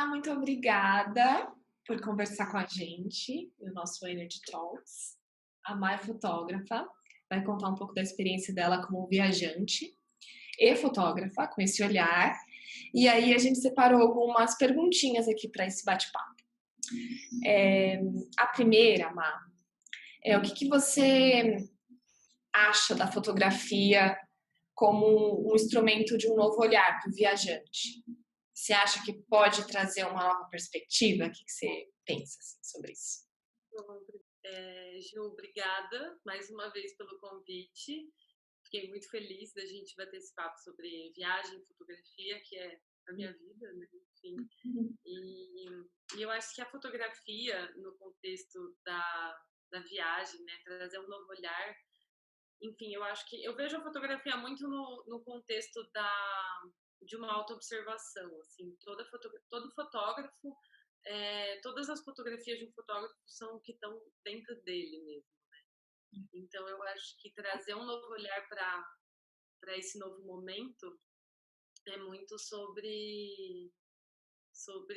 Muito obrigada por conversar com a gente no nosso Energy Talks. A Má é fotógrafa, vai contar um pouco da experiência dela como viajante e fotógrafa, com esse olhar. E aí a gente separou algumas perguntinhas aqui para esse bate-papo. A primeira, Má, é o que você acha da fotografia como um instrumento de um novo olhar para o viajante? Você acha que pode trazer uma nova perspectiva? O que você pensa assim, sobre isso? Ju, obrigada mais uma vez pelo convite. Fiquei muito feliz da gente bater esse papo sobre viagem, fotografia, que é a minha vida, né? Enfim. E, e eu acho que a fotografia, no contexto da viagem, né, trazer um novo olhar. Enfim, eu acho que eu vejo a fotografia muito no contexto de uma autoobservação, assim, todo fotógrafo, todas as fotografias de um fotógrafo são o que estão dentro dele mesmo. Então, eu acho que trazer um novo olhar para esse novo momento é muito sobre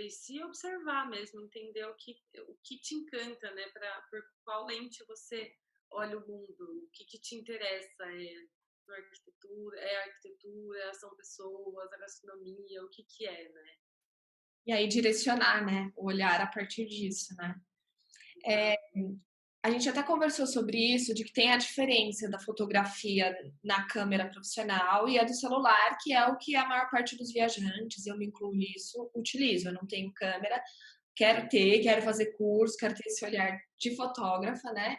se observar mesmo, entender o que te encanta, né? Por qual lente você olha o mundo, o que te interessa é a arquitetura, são pessoas, a gastronomia, o que é, né? E aí direcionar, né, o olhar a partir disso, né? É, Exato. a gente até conversou sobre isso, de que tem a diferença da fotografia na câmera profissional e a do celular, que é o que a maior parte dos viajantes, eu me incluo nisso, utilizo. Eu não tenho câmera, quero fazer curso, quero ter esse olhar de fotógrafa, né?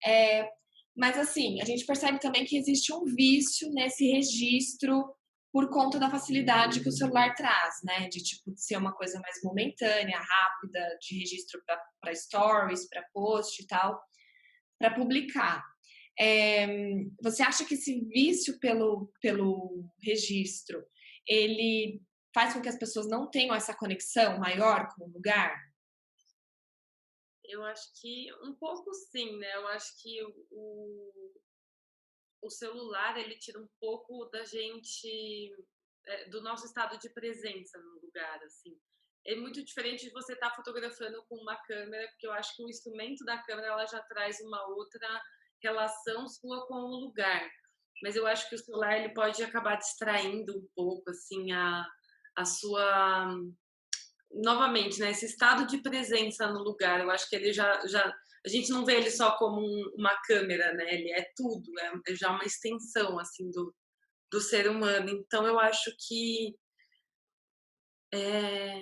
É, mas assim, a gente percebe também que existe um vício nesse registro por conta da facilidade que o celular traz, né? De tipo de ser uma coisa mais momentânea, rápida, de registro para stories, para post e tal, para publicar. É, você acha que esse vício pelo registro ele faz com que as pessoas não tenham essa conexão maior com o lugar? Eu acho que um pouco sim, né? Eu acho que o celular, ele tira um pouco da gente, do nosso estado de presença no lugar, assim. É muito diferente de você estar fotografando com uma câmera, porque eu acho que o instrumento da câmera, ela já traz uma outra relação sua com o lugar. Mas eu acho que o celular, ele pode acabar distraindo um pouco, assim, a sua novamente, né, esse estado de presença no lugar. Eu acho que ele já a gente não vê ele só como uma câmera, né? Ele é tudo, é já uma extensão assim do ser humano. Então eu acho que é,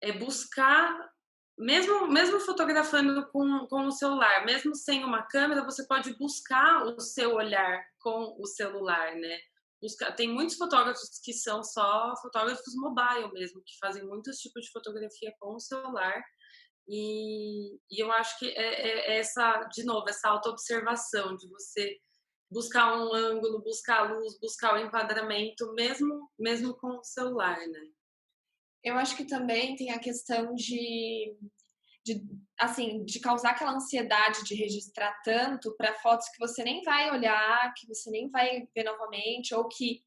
é buscar, mesmo fotografando com o celular, mesmo sem uma câmera, você pode buscar o seu olhar com o celular, né? Tem muitos fotógrafos que são só fotógrafos mobile mesmo, que fazem muitos tipos de fotografia com o celular. E eu acho que é essa, de novo, essa autoobservação de você buscar um ângulo, buscar a luz, buscar o enquadramento, mesmo com o celular, né? Eu acho que também tem a questão de, assim, de causar aquela ansiedade de registrar tanto para fotos que você nem vai olhar, que você nem vai ver novamente, ou que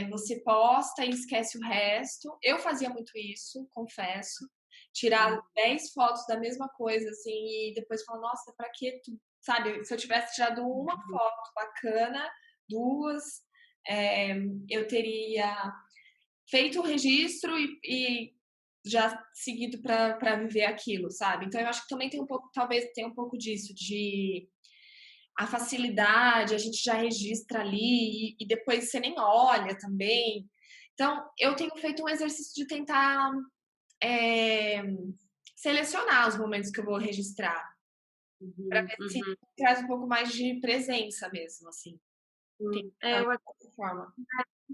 você posta e esquece o resto. Eu fazia muito isso, confesso. Tirar 10 fotos da mesma coisa, assim, e depois falar, nossa, pra que tu, sabe? Se eu tivesse tirado uma foto bacana, duas, eu teria feito o registro e já seguido para viver aquilo, sabe? Então eu acho que também tem um pouco, talvez tenha um pouco disso, de a facilidade, a gente já registra ali e depois você nem olha também. Então eu tenho feito um exercício de tentar é, selecionar os momentos que eu vou registrar, para Uhum, ver se uhum. traz um pouco mais de presença mesmo, assim. Tem Eu acho dessa forma.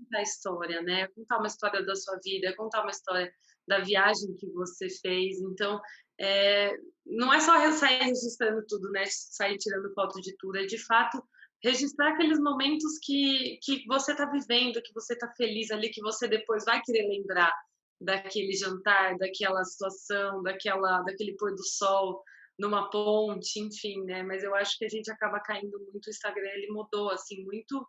da história, né? Contar uma história da sua vida, contar uma história da viagem que você fez. Então, é, não é só sair registrando tudo, né? Sair tirando foto de tudo, é de fato registrar aqueles momentos que você está vivendo, que você está feliz ali, que você depois vai querer lembrar daquele jantar, daquela situação, daquele pôr do sol numa ponte, enfim, né? Mas eu acho que a gente acaba caindo muito, o Instagram ele mudou assim muito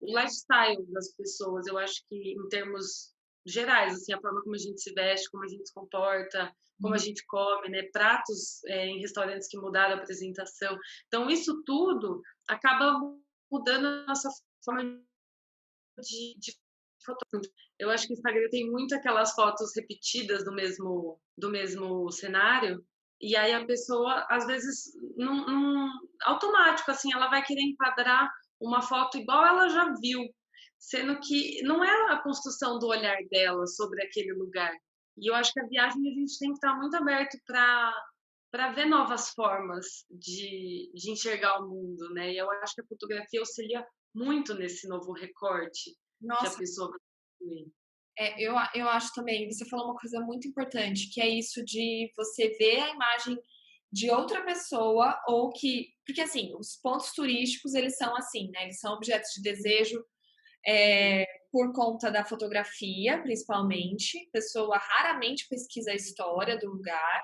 o lifestyle das pessoas. Eu acho que em termos gerais, assim, a forma como a gente se veste, como a gente se comporta, como a gente come, né? Pratos em restaurantes que mudaram a apresentação. Então, isso tudo acaba mudando a nossa forma de foto. Eu acho que o Instagram tem muito aquelas fotos repetidas do mesmo cenário, e aí a pessoa, às vezes, automático, assim, ela vai querer enquadrar uma foto igual ela já viu, sendo que não é a construção do olhar dela sobre aquele lugar. E eu acho que a viagem a gente tem que estar muito aberto para ver novas formas de enxergar o mundo, né? E eu acho que a fotografia auxilia muito nesse novo recorte que a Nossa, pessoa vai construir. eu acho também, você falou uma coisa muito importante, que é isso de você ver a imagem de outra pessoa ou que. Porque, assim, os pontos turísticos, eles são assim, né? Eles são objetos de desejo por conta da fotografia, principalmente. A pessoa raramente pesquisa a história do lugar,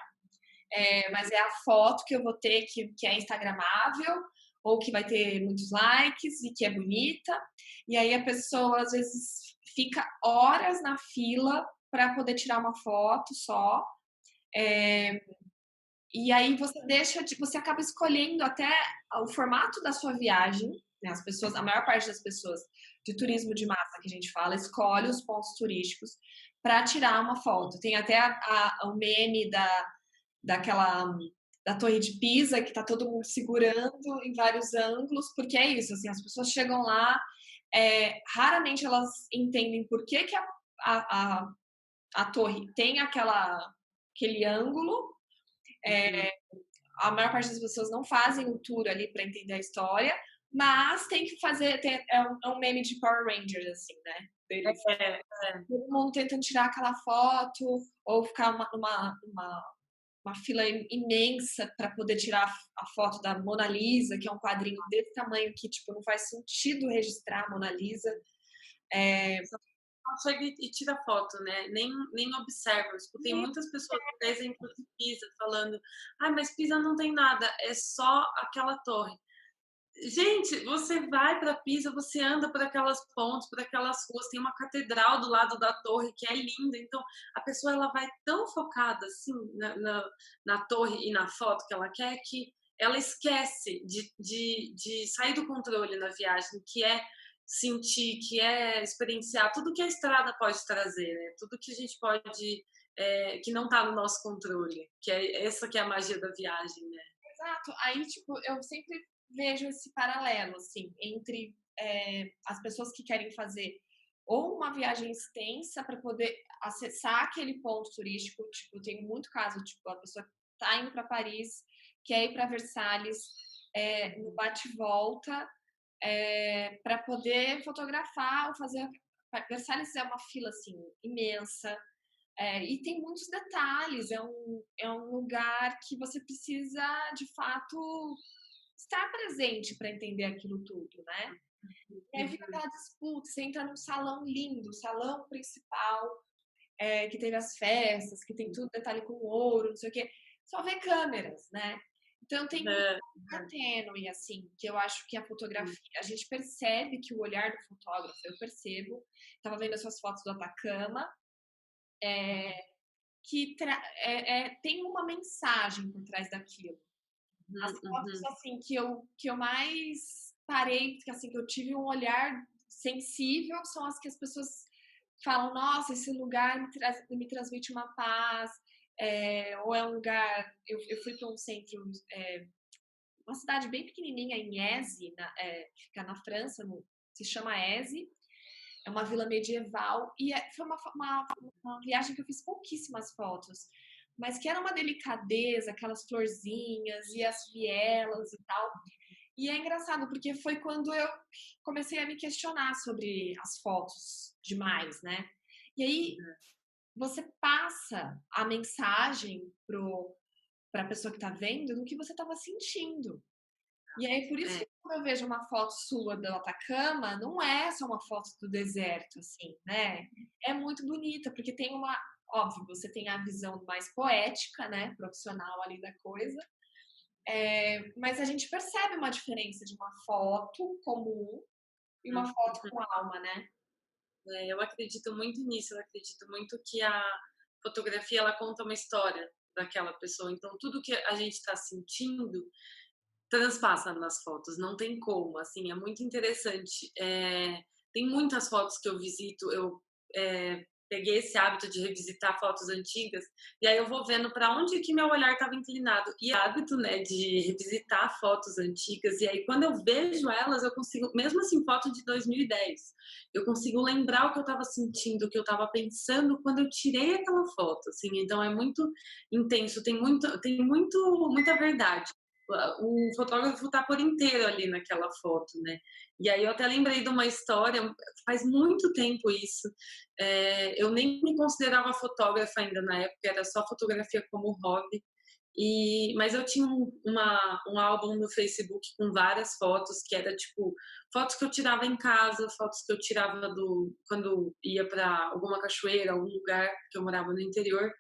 mas é a foto que eu vou ter que é instagramável ou que vai ter muitos likes e que é bonita. E aí a pessoa, às vezes, fica horas na fila para poder tirar uma foto só. E aí você acaba escolhendo até o formato da sua viagem, né? As pessoas, a maior parte das pessoas de turismo de massa que a gente fala, escolhe os pontos turísticos para tirar uma foto. Tem até o meme daquela da Torre de Pisa que tá todo mundo segurando em vários ângulos, porque é isso, assim, as pessoas chegam lá, raramente elas entendem por que a, a torre tem aquele ângulo. Uhum. A maior parte das pessoas não fazem o tour ali para entender a história, mas tem que fazer. É um meme de Power Rangers, assim, né? Deles. É, Todo mundo tentando tirar aquela foto, ou ficar uma fila imensa para poder tirar a foto da Mona Lisa, que é um quadrinho desse tamanho que tipo, não faz sentido registrar a Mona Lisa. só chega e tira foto, né? Nem observa. Eu escutei muitas pessoas, por exemplo, de Pisa, falando: ah, mas Pisa não tem nada, é só aquela torre. Gente, você vai para Pisa, você anda por aquelas pontes, por aquelas ruas, tem uma catedral do lado da torre que é linda. Então, a pessoa ela vai tão focada assim na torre e na foto que ela quer que ela esquece de sair do controle na viagem, que é sentir, que é experienciar tudo que a estrada pode trazer, né? Tudo que a gente pode, que não está no nosso controle, que é essa que é a magia da viagem, né? Exato. Aí, tipo, eu sempre vejo esse paralelo, assim, entre as pessoas que querem fazer ou uma viagem extensa para poder acessar aquele ponto turístico. Tipo, tem muito caso, tipo, a pessoa tá indo para Paris, quer ir para Versalhes, no bate-volta, para poder fotografar ou fazer. Versalhes é uma fila, assim, imensa. E tem muitos detalhes, é um lugar que você precisa, de fato, estar presente para entender aquilo tudo, né? E aí fica aquela disputa, você entra num salão lindo, salão principal, que teve as festas, que tem tudo detalhe com ouro, não sei o quê, só vê câmeras, né? Então tem uma É, linha tênue, assim, que eu acho que a fotografia, a gente percebe que o olhar do fotógrafo, eu percebo, estava vendo as suas fotos do Atacama, que tem uma mensagem por trás daquilo. As fotos uhum. assim que eu mais parei, que assim que eu tive um olhar sensível, são as que as pessoas falam, nossa, esse lugar me transmite uma paz, ou é um lugar. Eu fui para um centro, uma cidade bem pequenininha em Eze, fica na França, se chama Eze. É uma vila medieval e foi uma viagem que eu fiz pouquíssimas fotos, mas que era uma delicadeza, aquelas florzinhas e as vielas e tal. E é engraçado porque foi quando eu comecei a me questionar sobre as fotos demais, né? E aí você passa a mensagem para a pessoa que está vendo do que você estava sentindo. E aí, por isso É, que quando eu vejo uma foto sua do Atacama, não é só uma foto do deserto, assim, né? É muito bonita, porque tem uma. Óbvio, você tem a visão mais poética, né? Profissional ali da coisa. Mas a gente percebe uma diferença de uma foto comum e uma foto com alma, né? Eu acredito muito nisso, eu acredito muito que a fotografia ela conta uma história daquela pessoa. Então, tudo que a gente está sentindo transpassa nas fotos, não tem como. Assim, é muito interessante. Tem muitas fotos que eu visito, eu peguei esse hábito de revisitar fotos antigas, e aí eu vou vendo para onde que meu olhar estava inclinado. E é hábito, né, de revisitar fotos antigas, e aí quando eu vejo elas, eu consigo, mesmo assim, foto de 2010, eu consigo lembrar o que eu estava sentindo, o que eu estava pensando quando eu tirei aquela foto, assim, então é muito intenso, muita verdade. O fotógrafo tá por inteiro ali naquela foto, né? E aí eu até lembrei de uma história, faz muito tempo isso. Eu nem me considerava fotógrafa ainda na época, era só fotografia como hobby. Mas eu tinha um álbum no Facebook com várias fotos, que era tipo fotos que eu tirava em casa, fotos que eu tirava quando ia para alguma cachoeira, algum lugar que eu morava no interior.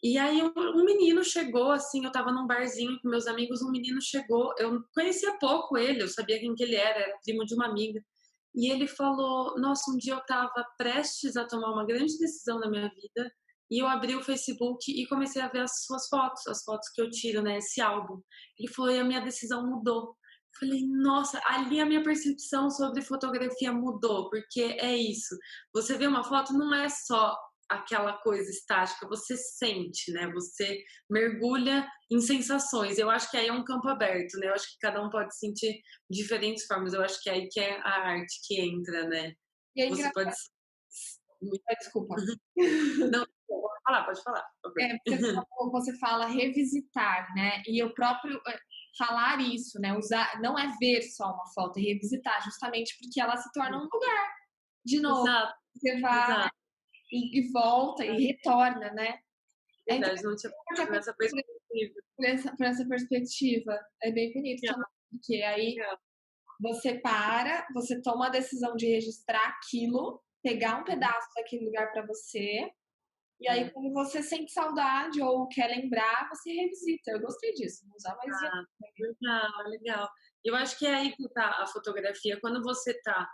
E aí um menino chegou, assim, eu estava num barzinho com meus amigos, um menino chegou, eu conhecia pouco ele, eu sabia quem que ele era primo de uma amiga. E ele falou: "Nossa, um dia eu estava prestes a tomar uma grande decisão na minha vida, e eu abri o Facebook e comecei a ver as suas fotos, as fotos que eu tiro, né, esse álbum". Ele falou: "E a minha decisão mudou". Falei: "Nossa", ali a minha percepção sobre fotografia mudou, porque é isso, você vê uma foto, não é só aquela coisa estática, você sente, né? Você mergulha em sensações. Eu acho que aí é um campo aberto, né? Eu acho que cada um pode sentir de diferentes formas. Eu acho que é aí que é a arte que entra, né? E é Você pode. engraçado. Desculpa. Não, pode falar, por favor. Você fala revisitar, né? E o próprio falar isso, né? Usar, não é ver só uma foto, é revisitar, justamente porque ela se torna um lugar de novo. Exato, Você vai exato. e volta e retorna, né? É Verdade, não tinha interessante pensado nessa perspectiva. por essa perspectiva. É bem bonito Legal, também, porque aí legal. você para, você toma a decisão de registrar aquilo, pegar um Uhum. pedaço daquele lugar para você, e aí É. quando você sente saudade ou quer lembrar, você revisita. Eu gostei disso, vou usar mais vezes. Ah, legal, legal. Eu acho que é aí que tá a fotografia. Quando você tá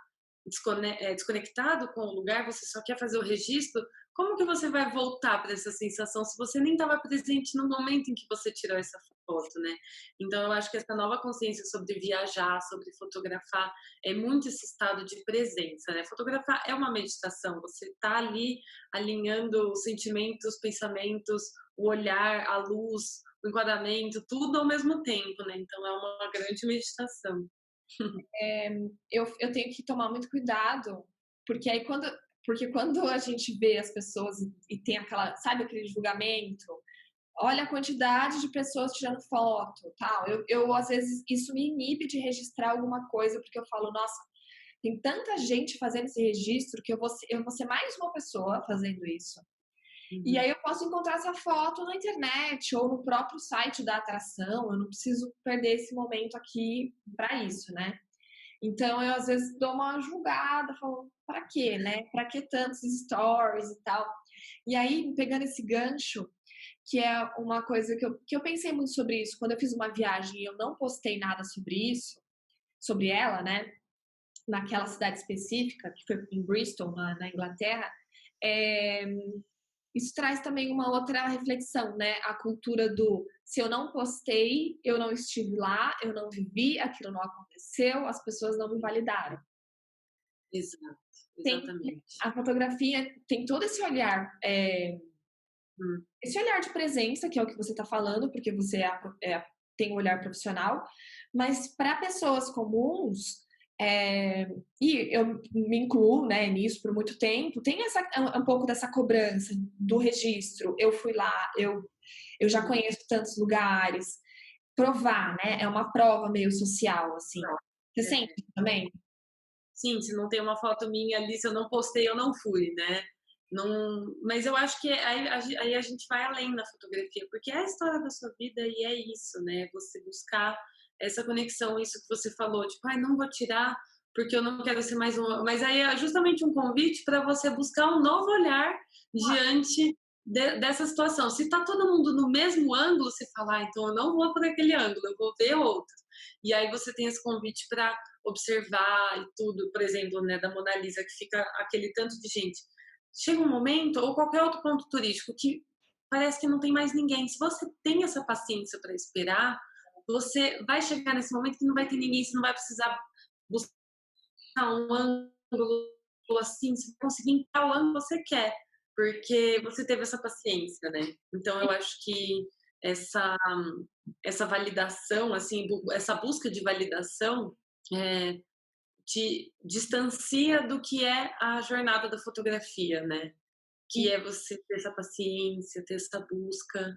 desconectado com o lugar, você só quer fazer o registro, como que você vai voltar para essa sensação se você nem estava presente no momento em que você tirou essa foto, né? Então eu acho que essa nova consciência sobre viajar, sobre fotografar, é muito esse estado de presença, né? Fotografar é uma meditação, você tá ali alinhando os sentimentos, pensamentos, o olhar, a luz, o enquadramento, tudo ao mesmo tempo, né? Então é uma grande meditação. Eu tenho que tomar muito cuidado, porque aí quando a gente vê as pessoas e tem aquela, sabe, aquele julgamento, olha a quantidade de pessoas tirando foto, tal. Eu às vezes isso me inibe de registrar alguma coisa, porque eu falo, nossa, tem tanta gente fazendo esse registro que eu vou ser mais uma pessoa fazendo isso. E Uhum. aí eu posso encontrar essa foto na internet ou no próprio site da atração. Eu não preciso perder esse momento aqui para isso, né? Então eu às vezes dou uma julgada, falo, para quê, né? Para que tantos stories e tal? E aí, pegando esse gancho, que é uma coisa que eu pensei muito sobre isso, quando eu fiz uma viagem e eu não postei nada sobre isso, sobre ela, né? Naquela cidade específica, que foi em Bristol, na Inglaterra, é, isso traz também uma outra reflexão, né? A cultura do se eu não postei, eu não estive lá, eu não vivi, aquilo não aconteceu, as pessoas não me validaram. Exato, Tem, exatamente. a fotografia tem todo Hum. esse olhar de presença, que é o que você está falando, porque você tem um olhar profissional, mas para pessoas comuns, e eu me incluo, né, nisso por muito tempo, tem um pouco dessa cobrança do registro. Eu fui lá, eu já conheço tantos lugares. Provar, né? É uma prova meio social, assim. Você sente É. também? Sim, se não tem uma foto minha ali, se eu não postei, eu não fui, né? Não, mas eu acho que aí a gente vai além da fotografia, porque é a história da sua vida e é isso, né? Você buscar essa conexão, isso que você falou, tipo, ai, não vou tirar porque eu não quero ser mais uma. Mas aí é justamente um convite para você buscar um novo olhar diante dessa situação. Se tá todo mundo no mesmo ângulo, você fala, ah, então eu não vou por aquele ângulo, eu vou ver outro. E aí você tem esse convite para observar e tudo, por exemplo, né, da Mona Lisa, que fica aquele tanto de gente. Chega um momento, ou qualquer outro ponto turístico, que parece que não tem mais ninguém. Se você tem essa paciência para esperar, você vai chegar nesse momento que não vai ter ninguém, você não vai precisar buscar um ângulo assim, você vai conseguir encontrar o ângulo que você quer, porque você teve essa paciência, né? Então eu acho que essa essa validação, assim, essa busca de validação é, te distancia do que é a jornada da fotografia, né? Que E é você ter essa paciência, ter essa busca.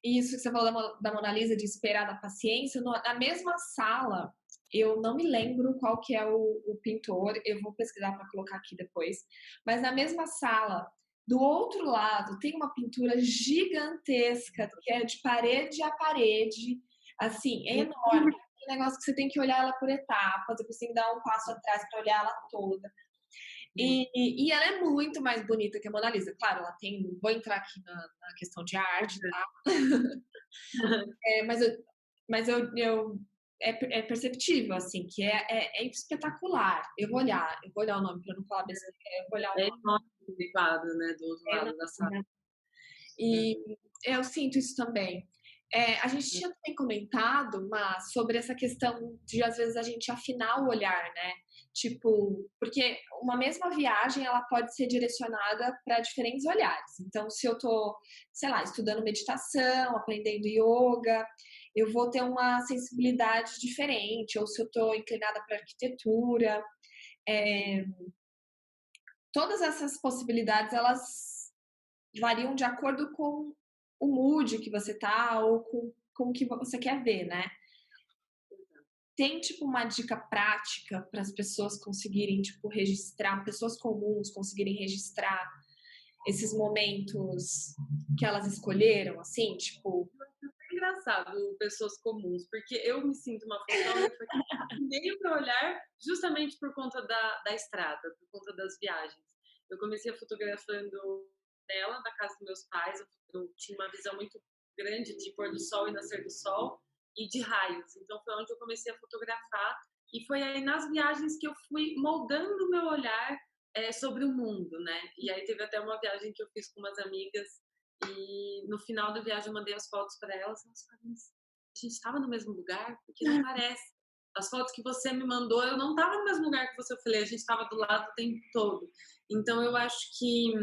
isso que você falou da Mona Lisa, de esperar na paciência, na mesma sala, eu não me lembro qual que é o pintor, eu vou pesquisar para colocar aqui depois, mas na mesma sala, do outro lado, tem uma pintura gigantesca, que é de parede a parede, assim, é enorme. É um negócio que você tem que olhar ela por etapas, você tem que dar um passo atrás para olhar ela toda. E ela é muito mais bonita que a Mona Lisa. Claro, ela tem. Vou entrar aqui na questão de arte, tá? É, mas é perceptível, assim, que é espetacular. Eu vou olhar o nome para não falar besteira. Eu vou olhar o É nome. enorme o quadro, né, do outro É lado da sala. enorme. E Uhum. eu sinto isso também. A gente tinha também comentado, mas sobre essa questão de às vezes a gente afinar o olhar, né? Tipo, porque uma mesma viagem ela pode ser direcionada para diferentes olhares. Então, se eu tô, sei lá, estudando meditação, aprendendo yoga, eu vou ter uma sensibilidade diferente. Ou se eu tô inclinada para arquitetura, é, todas essas possibilidades elas variam de acordo com o mood que você tá ou com o que você quer ver, né? Tem, tipo, uma dica prática para as pessoas conseguirem, tipo, registrar, pessoas comuns conseguirem registrar esses momentos que elas escolheram, assim, tipo... É engraçado, pessoas comuns, porque eu me sinto uma fotógrafa que meio para olhar justamente por conta da estrada, por conta das viagens. Eu comecei fotografando dela na casa dos meus pais, eu tinha uma visão muito grande de pôr do sol e nascer do sol e de raios. Então foi onde eu comecei a fotografar e foi aí nas viagens que eu fui moldando o meu olhar sobre o mundo, né? E aí teve até uma viagem que eu fiz com umas amigas e no final da viagem eu mandei as fotos para elas. Elas falaram, mas a gente estava no mesmo lugar? Porque não parece. As fotos que você me mandou, eu não estava no mesmo lugar que você. Eu falei, a gente estava do lado o tempo todo. Então eu acho que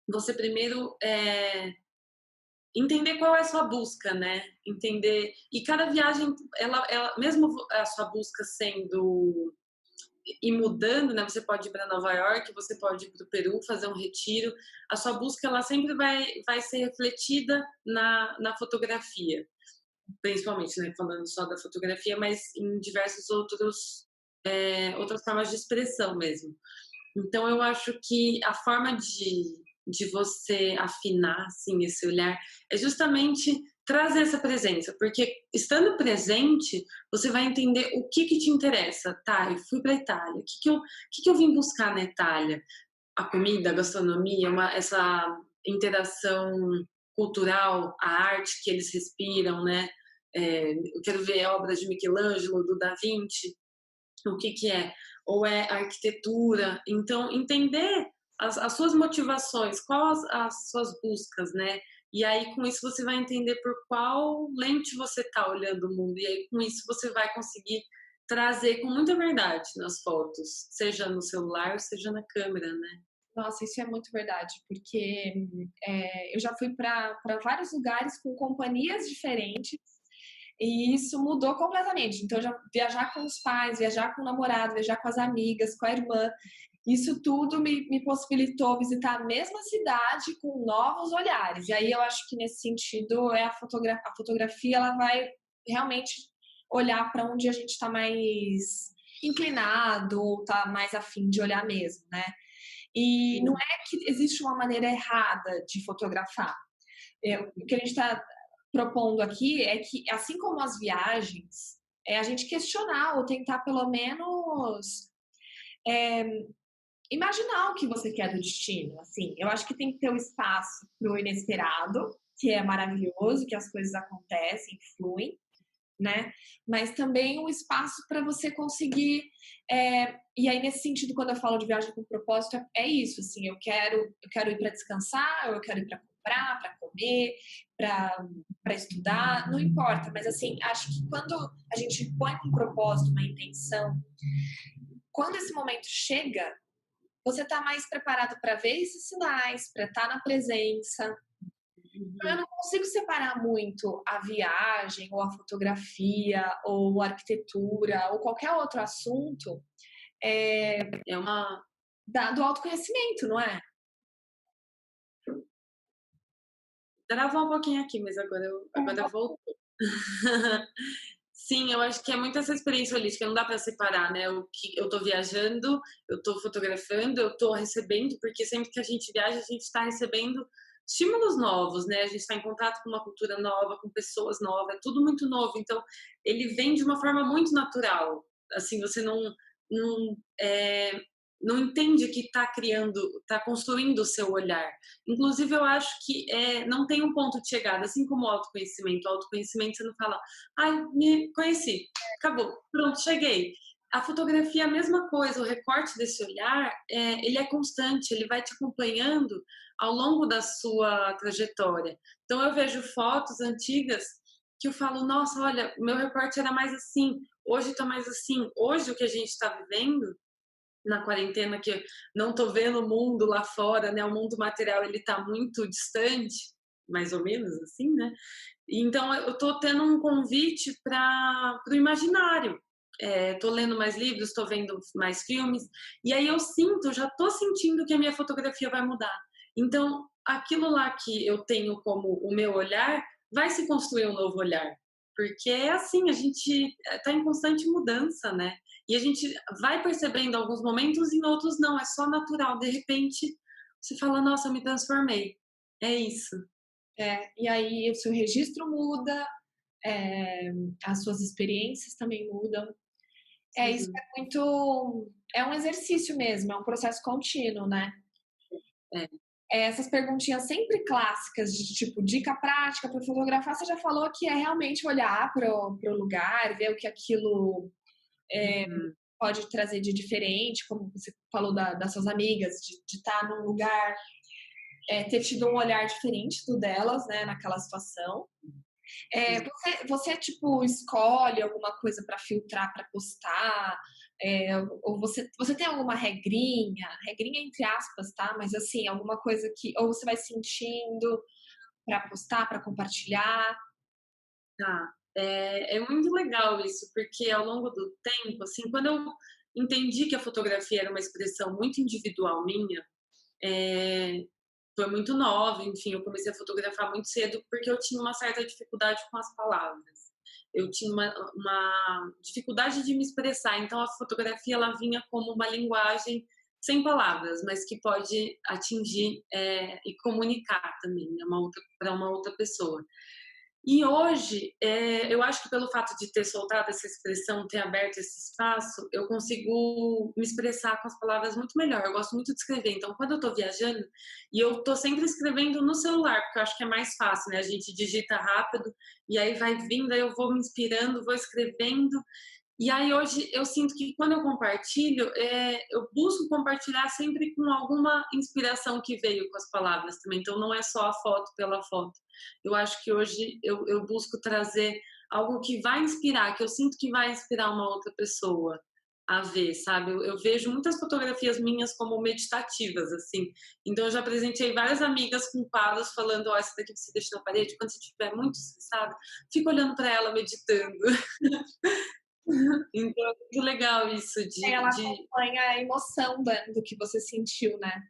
você primeiro entender qual é a sua busca, né? Entender. E cada viagem, ela mesmo a sua busca sendo e mudando, né? Você pode ir para Nova York, você pode ir para o Peru fazer um retiro. A sua busca ela sempre vai ser refletida na fotografia, principalmente, né? Falando só da fotografia, mas em diversos outras formas de expressão mesmo. Então eu acho que a forma de você afinar assim esse olhar é justamente trazer essa presença, porque estando presente, você vai entender o que te interessa. Tá, eu fui para a Itália. O que eu vim buscar na Itália? A comida, a gastronomia, essa interação cultural, a arte que eles respiram, né? Eu quero ver obras de Michelangelo, do Da Vinci, o que é, ou é arquitetura. Então, entender as suas motivações, quais as suas buscas, né? E aí, com isso, você vai entender por qual lente você está olhando o mundo. E aí, com isso, você vai conseguir trazer com muita verdade nas fotos, seja no celular, seja na câmera, né? Nossa, isso é muito verdade, porque eu já fui para vários lugares com companhias diferentes e isso mudou completamente. Então, já viajar com os pais, viajar com o namorado, viajar com as amigas, com a irmã, isso tudo me possibilitou visitar a mesma cidade com novos olhares. E aí eu acho que nesse sentido a fotografia ela vai realmente olhar para onde a gente está mais inclinado ou está mais afim de olhar mesmo, né? E não é que existe uma maneira errada de fotografar. O que a gente está propondo aqui é que, assim como as viagens, a gente questionar ou tentar pelo menos imaginar o que você quer do destino. Assim, eu acho que tem que ter o espaço para o inesperado, que é maravilhoso, que as coisas acontecem, fluem, né? Mas também um espaço para você conseguir. E aí, nesse sentido, quando eu falo de viagem com propósito, é isso, assim, eu quero ir para descansar, ou eu quero ir para comprar, para comer, para estudar, não importa, mas assim, acho que quando a gente põe um propósito, uma intenção, quando esse momento chega, você está mais preparado para ver esses sinais, para estar na presença. Eu não consigo separar muito a viagem, ou a fotografia, ou a arquitetura, ou qualquer outro assunto É uma. do autoconhecimento, não é? Travou um pouquinho aqui, mas agora voltou. Sim, eu acho que é muito essa experiência holística, não dá para separar, né? O que eu tô viajando, eu tô fotografando, eu tô recebendo, porque sempre que a gente viaja, a gente está recebendo estímulos novos, né? A gente está em contato com uma cultura nova, com pessoas novas, é tudo muito novo. Então, ele vem de uma forma muito natural. Assim, você não, não entende que está criando, está construindo o seu olhar. Inclusive, eu acho que não tem um ponto de chegada, assim como o autoconhecimento. O autoconhecimento, você não fala, ai, me conheci, acabou, pronto, cheguei. A fotografia é a mesma coisa, o recorte desse olhar, ele é constante, ele vai te acompanhando ao longo da sua trajetória. Então, eu vejo fotos antigas que eu falo, nossa, olha, meu recorte era mais assim, hoje está mais assim. Hoje, o que a gente está vivendo na quarentena, que não estou vendo o mundo lá fora, né? O mundo material, ele está muito distante, mais ou menos assim, né? Então, eu estou tendo um convite para o imaginário. Estou lendo mais livros, estou vendo mais filmes, e aí eu já estou sentindo que a minha fotografia vai mudar. Então, aquilo lá que eu tenho como o meu olhar, vai se construir um novo olhar. Porque é assim, a gente está em constante mudança, né? E a gente vai percebendo alguns momentos, em outros não, é só natural. De repente, você fala, nossa, eu me transformei. É isso. E aí o seu registro muda, as suas experiências também mudam. Isso Sim. é muito. É um exercício mesmo, é um processo contínuo, né? É. Essas perguntinhas sempre clássicas, de tipo, dica prática para fotografar, você já falou que é realmente olhar para o lugar, ver o que aquilo pode trazer de diferente, como você falou das suas amigas, de estar num lugar, ter tido um olhar diferente do delas, né, naquela situação. Você, tipo, escolhe alguma coisa para filtrar, para postar? Ou você tem alguma regrinha entre aspas, tá? Mas assim, alguma coisa que ou você vai sentindo para postar, para compartilhar? Tá. É muito legal isso, porque ao longo do tempo, assim, quando eu entendi que a fotografia era uma expressão muito individual minha, foi muito nova, enfim, eu comecei a fotografar muito cedo porque eu tinha uma certa dificuldade com as palavras. Eu tinha uma dificuldade de me expressar, então a fotografia ela vinha como uma linguagem sem palavras, mas que pode atingir e comunicar também, né, para uma outra pessoa. E hoje, eu acho que pelo fato de ter soltado essa expressão, ter aberto esse espaço, eu consigo me expressar com as palavras muito melhor. Eu gosto muito de escrever, então quando eu estou viajando, e eu estou sempre escrevendo no celular, porque eu acho que é mais fácil, né? A gente digita rápido, e aí vai vindo, aí eu vou me inspirando, vou escrevendo, e aí hoje eu sinto que quando eu compartilho, eu busco compartilhar sempre com alguma inspiração que veio com as palavras também. Então não é só a foto pela foto. Eu acho que hoje eu busco trazer algo que vai inspirar, que eu sinto que vai inspirar uma outra pessoa a ver, sabe? Eu vejo muitas fotografias minhas como meditativas, assim. Então eu já presenteei várias amigas com quadros falando, ó, essa daqui você deixa na parede, quando você estiver muito estressada, fica olhando para ela meditando. Então é muito legal isso Ela acompanha a emoção do que você sentiu, né?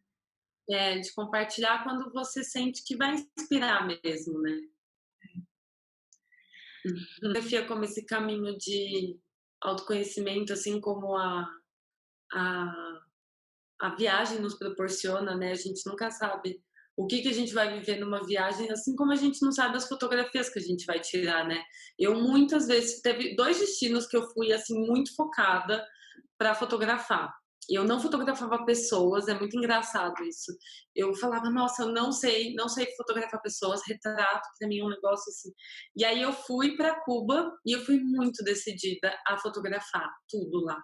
de compartilhar quando você sente que vai inspirar mesmo, né? Fotografia como esse caminho de autoconhecimento, assim como a, a viagem nos proporciona, né? A gente nunca sabe o que a gente vai viver numa viagem, assim como a gente não sabe as fotografias que a gente vai tirar, né? Eu muitas vezes teve 2 destinos que eu fui assim muito focada para fotografar. Eu não fotografava pessoas, é muito engraçado isso. Eu falava, nossa, eu não sei fotografar pessoas, retrato pra mim é um negócio assim. E aí eu fui para Cuba e eu fui muito decidida a fotografar tudo lá,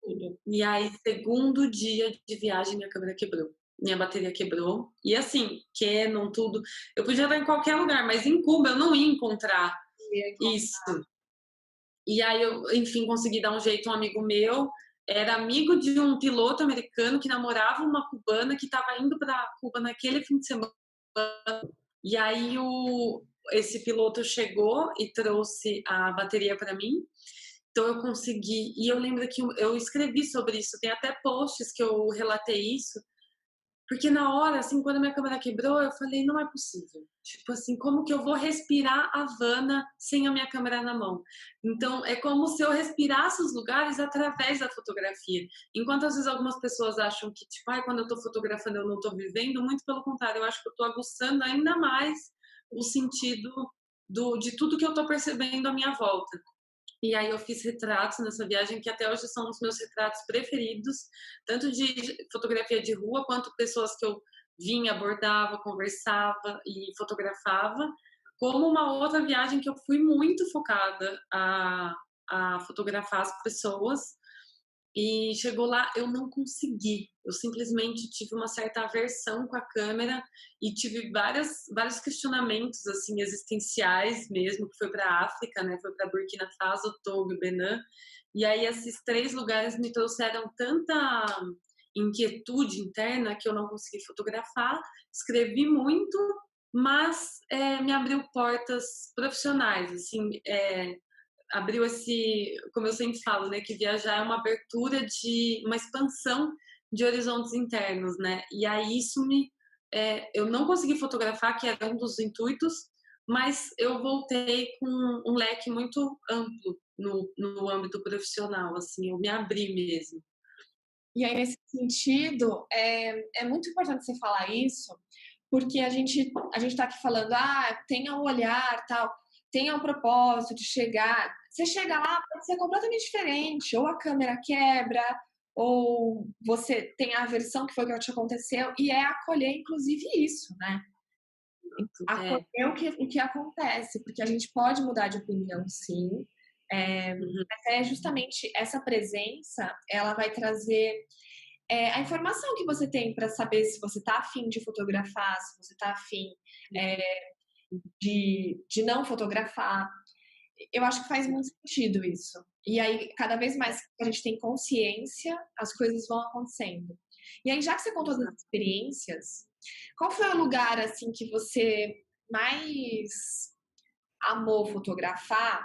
tudo. E aí, segundo dia de viagem, minha câmera quebrou. Minha bateria quebrou. E assim, Canon, tudo. Eu podia estar em qualquer lugar, mas em Cuba eu não ia encontrar isso. E aí eu, enfim, consegui dar um jeito. Um amigo meu era amigo de um piloto americano que namorava uma cubana que estava indo para Cuba naquele fim de semana. E aí esse piloto chegou e trouxe a bateria para mim. Então eu consegui. E eu lembro que eu escrevi sobre isso. Tem até posts que eu relatei isso. Porque na hora, assim, quando a minha câmera quebrou, eu falei, não é possível. Tipo assim, como que eu vou respirar Havana sem a minha câmera na mão? Então, é como se eu respirasse os lugares através da fotografia. Enquanto às vezes algumas pessoas acham que, tipo, ai, quando eu tô fotografando eu não tô vivendo, muito pelo contrário, eu acho que eu tô aguçando ainda mais o sentido de tudo que eu tô percebendo à minha volta. E aí eu fiz retratos nessa viagem que até hoje são os meus retratos preferidos, tanto de fotografia de rua quanto pessoas que eu vinha, abordava, conversava e fotografava, como uma outra viagem que eu fui muito focada a fotografar as pessoas e chegou lá, eu não consegui. Eu simplesmente tive uma certa aversão com a câmera e tive vários questionamentos assim existenciais mesmo, que foi para a África, né? Foi para Burkina Faso, Togo e Benin. E aí esses três lugares me trouxeram tanta inquietude interna que eu não consegui fotografar. Escrevi muito, mas me abriu portas profissionais, assim, abriu esse, como eu sempre falo, né, que viajar é uma abertura de uma expansão de horizontes internos, né? E aí eu não consegui fotografar, que era um dos intuitos, mas eu voltei com um leque muito amplo no âmbito profissional, assim, eu me abri mesmo. E aí, nesse sentido, é muito importante você falar isso, porque a gente está aqui falando, tenha um olhar, tal, tenha um propósito de chegar. Você chega lá, pode ser completamente diferente, ou a câmera quebra, ou você tem a aversão que foi o que te aconteceu, e é acolher, inclusive, isso, né? É. Acolher o que acontece, porque a gente pode mudar de opinião, sim, Uhum. mas é justamente essa presença, ela vai trazer a informação que você tem para saber se você está afim de fotografar, se você está afim é, de não fotografar. Eu acho que faz muito sentido isso. E aí, cada vez mais que a gente tem consciência, as coisas vão acontecendo. E aí, já que você contou as experiências, qual foi o lugar assim que você mais amou fotografar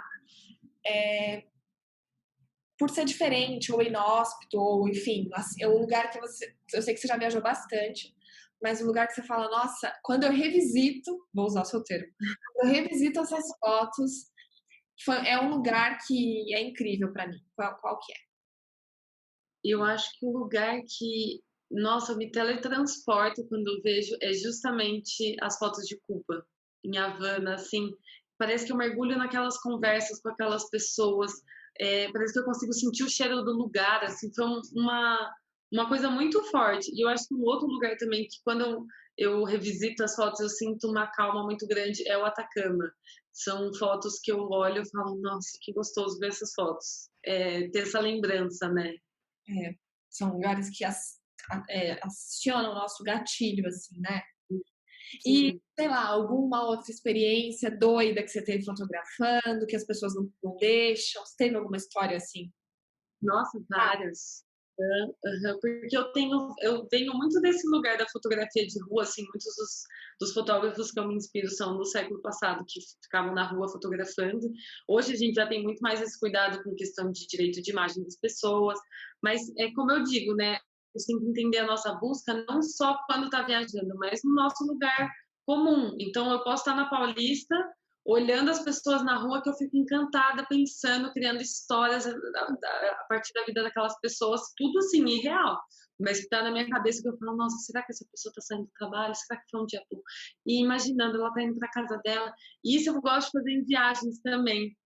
por ser diferente, ou inóspito, ou enfim, assim, é um lugar que você. Eu sei que você já viajou bastante, mas um lugar que você fala, nossa, quando eu revisito, vou usar o seu termo, quando eu revisito essas fotos, é um lugar que é incrível para mim. Qual que é? Eu acho que o lugar que, nossa, me teletransporta quando eu vejo é justamente as fotos de Cuba, em Havana, assim, parece que eu mergulho naquelas conversas com aquelas pessoas, parece que eu consigo sentir o cheiro do lugar, assim, foi uma coisa muito forte. E eu acho que um outro lugar também que quando eu revisito as fotos eu sinto uma calma muito grande é o Atacama. São fotos que eu olho e falo, nossa, que gostoso ver essas fotos. Ter essa lembrança, né? É, são lugares que acionam o nosso gatilho, assim, né? E, Sim. sei lá, alguma outra experiência doida que você teve fotografando, que as pessoas não deixam? Você teve alguma história assim? Nossa, várias. Aham, porque eu venho muito desse lugar da fotografia de rua, assim, muitos dos fotógrafos que eu me inspiro são do século passado, que ficavam na rua fotografando. Hoje a gente já tem muito mais esse cuidado com questão de direito de imagem das pessoas, mas é como eu digo, né? A gente tem que entender a nossa busca não só quando está viajando, mas no nosso lugar comum. Então, eu posso estar na Paulista olhando as pessoas na rua que eu fico encantada, pensando, criando histórias a partir da vida daquelas pessoas, tudo assim, irreal. Mas que tá na minha cabeça que eu falo, nossa, será que essa pessoa tá saindo do trabalho? Será que foi um dia bom? E imaginando, ela tá indo pra casa dela. E isso eu gosto de fazer em viagens também.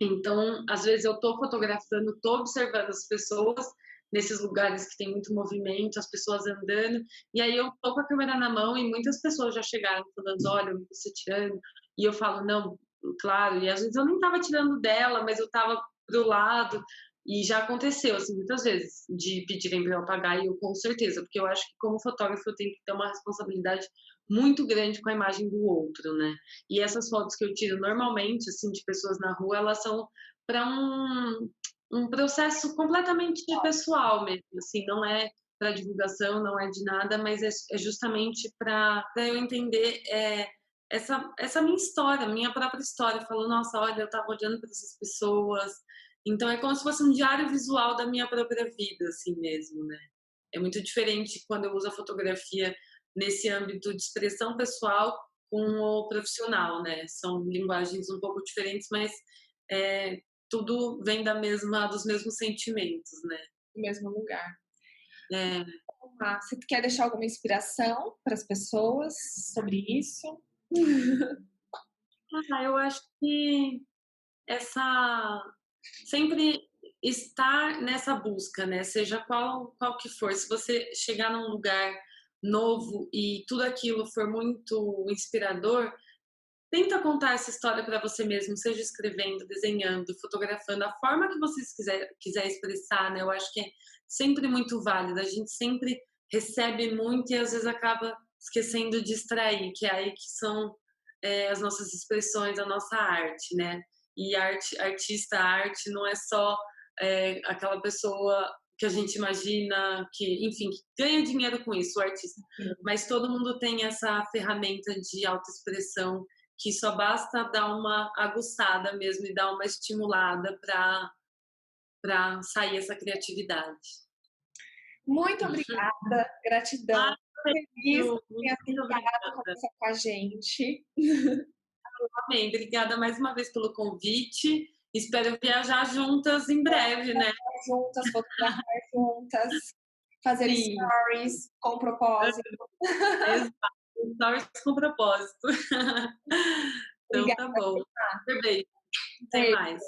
Então, às vezes eu tô fotografando, tô observando as pessoas nesses lugares que tem muito movimento, as pessoas andando, e aí eu tô com a câmera na mão e muitas pessoas já chegaram falando: "Olha, você tirando", e eu falo: "Não, claro", e às vezes eu nem estava tirando dela, mas eu estava pro lado, e já aconteceu, assim, muitas vezes, de pedirem para eu apagar e eu com certeza, porque eu acho que como fotógrafo eu tenho que ter uma responsabilidade muito grande com a imagem do outro, né. E essas fotos que eu tiro normalmente, assim, de pessoas na rua, elas são para um processo completamente pessoal mesmo, assim, não é para divulgação, não é de nada, mas é justamente para eu entender, essa minha história, minha própria história. Eu falo: "Nossa, olha, eu estava olhando para essas pessoas", então é como se fosse um diário visual da minha própria vida, assim mesmo, né. É muito diferente quando eu uso a fotografia nesse âmbito de expressão pessoal com o profissional, né. São linguagens um pouco diferentes, mas, eh, tudo vem da mesma dos mesmos sentimentos, né. No mesmo lugar. É. Ah, você quer deixar alguma inspiração para as pessoas sobre isso? Eu acho que essa sempre estar nessa busca, né, seja qual que for. Se você chegar num lugar novo e tudo aquilo for muito inspirador, tenta contar essa história para você mesmo, seja escrevendo, desenhando, fotografando, a forma que você quiser expressar, né, eu acho que é sempre muito válido. A gente sempre recebe muito e às vezes acaba esquecendo de extrair, que é aí que são, as nossas expressões, a nossa arte, né. E arte não é só, aquela pessoa que a gente imagina que, enfim, que ganha dinheiro com isso, o artista, mas todo mundo tem essa ferramenta de autoexpressão que só basta dar uma aguçada mesmo e dar uma estimulada para sair essa criatividade. Muito obrigada, gratidão. Ah, Feliz que tenha muito aceitado obrigada. conversar com a gente. Amém. Obrigada mais uma vez pelo convite. Espero viajar juntas em breve, né? Juntas, fotografar juntas, fazer Sim, stories com propósito. exato. Stories com propósito. Então Obrigada, tá bom. Super bem. Até beijo. mais.